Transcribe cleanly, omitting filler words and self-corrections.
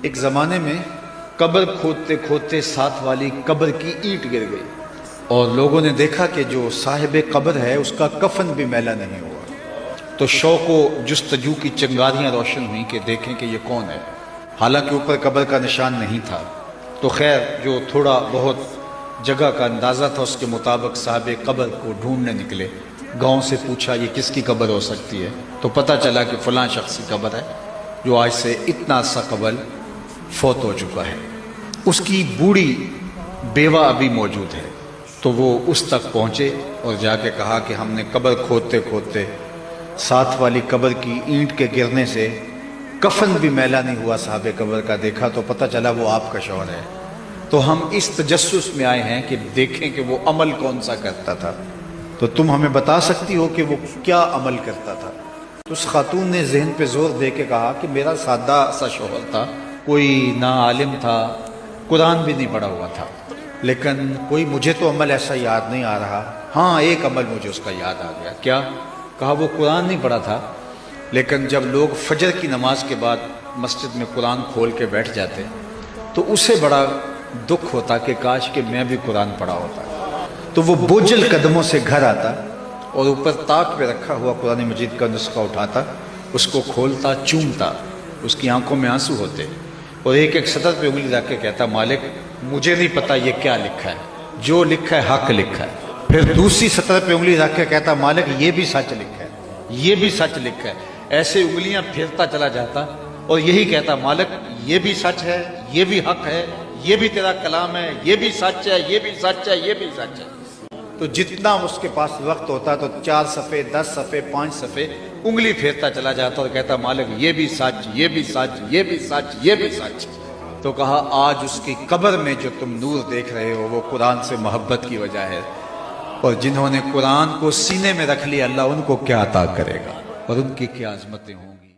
ایک زمانے میں قبر کھودتے کھودتے ساتھ والی قبر کی اینٹ گر گئی اور لوگوں نے دیکھا کہ جو صاحب قبر ہے اس کا کفن بھی میلا نہیں ہوا، تو شوق و جستجو کی چنگاریاں روشن ہوئیں کہ دیکھیں کہ یہ کون ہے، حالانکہ اوپر قبر کا نشان نہیں تھا۔ تو خیر جو تھوڑا بہت جگہ کا اندازہ تھا اس کے مطابق صاحب قبر کو ڈھونڈنے نکلے، گاؤں سے پوچھا یہ کس کی قبر ہو سکتی ہے، تو پتہ چلا کہ فلاں شخص کی قبر ہے جو آج سے اتنا عرصہ قبل فوت ہو چکا ہے، اس کی بوڑھی بیوہ ابھی موجود ہے۔ تو وہ اس تک پہنچے اور جا کے کہا کہ ہم نے قبر کھودتے کھودتے ساتھ والی قبر کی اینٹ کے گرنے سے کفن بھی میلا نہیں ہوا صاحب قبر کا، دیکھا تو پتہ چلا وہ آپ کا شوہر ہے۔ تو ہم اس تجسس میں آئے ہیں کہ دیکھیں کہ وہ عمل کون سا کرتا تھا، تو تم ہمیں بتا سکتی ہو کہ وہ کیا عمل کرتا تھا؟ تو اس خاتون نے ذہن پہ زور دے کے کہا کہ میرا سادہ سا شوہر تھا، کوئی نہ عالم تھا، قرآن بھی نہیں پڑھا ہوا تھا، لیکن کوئی مجھے تو عمل ایسا یاد نہیں آ رہا۔ ہاں ایک عمل مجھے اس کا یاد آ گیا۔ کیا؟ کہا وہ قرآن نہیں پڑھا تھا، لیکن جب لوگ فجر کی نماز کے بعد مسجد میں قرآن کھول کے بیٹھ جاتے تو اسے بڑا دکھ ہوتا کہ کاش کہ میں بھی قرآن پڑھا ہوتا۔ تو وہ بوجھل قدموں سے گھر آتا اور اوپر طاق پہ رکھا ہوا قرآن مجید کا نسخہ اٹھاتا، اس کو کھولتا، چومتا، اس کی آنکھوں میں آنسو ہوتے اور ایک ایک سطر پہ انگلی رکھ کے کہتا مالک مجھے نہیں پتا یہ کیا لکھا ہے، جو لکھا ہے حق لکھا ہے۔ پھر دوسری سطر پہ انگلی رکھ کے کہتا مالک یہ بھی سچ لکھا ہے، یہ بھی سچ لکھا ہے۔ ایسے انگلیاں پھیرتا چلا جاتا اور یہی کہتا مالک یہ بھی سچ ہے، یہ بھی حق ہے، یہ بھی تیرا کلام ہے، یہ بھی سچ ہے، یہ بھی سچ ہے، یہ بھی سچ ہے۔ تو جتنا اس کے پاس وقت ہوتا تو 4 صفحے 10 صفحے 5 صفحے انگلی پھیرتا چلا جاتا اور کہتا مالک یہ بھی سچ، یہ بھی سچ، یہ بھی سچ، یہ بھی سچ۔ تو کہا آج اس کی قبر میں جو تم نور دیکھ رہے ہو وہ قرآن سے محبت کی وجہ ہے، اور جنہوں نے قرآن کو سینے میں رکھ لیا اللہ ان کو کیا عطا کرے گا اور ان کی کیا عظمتیں ہوں گی۔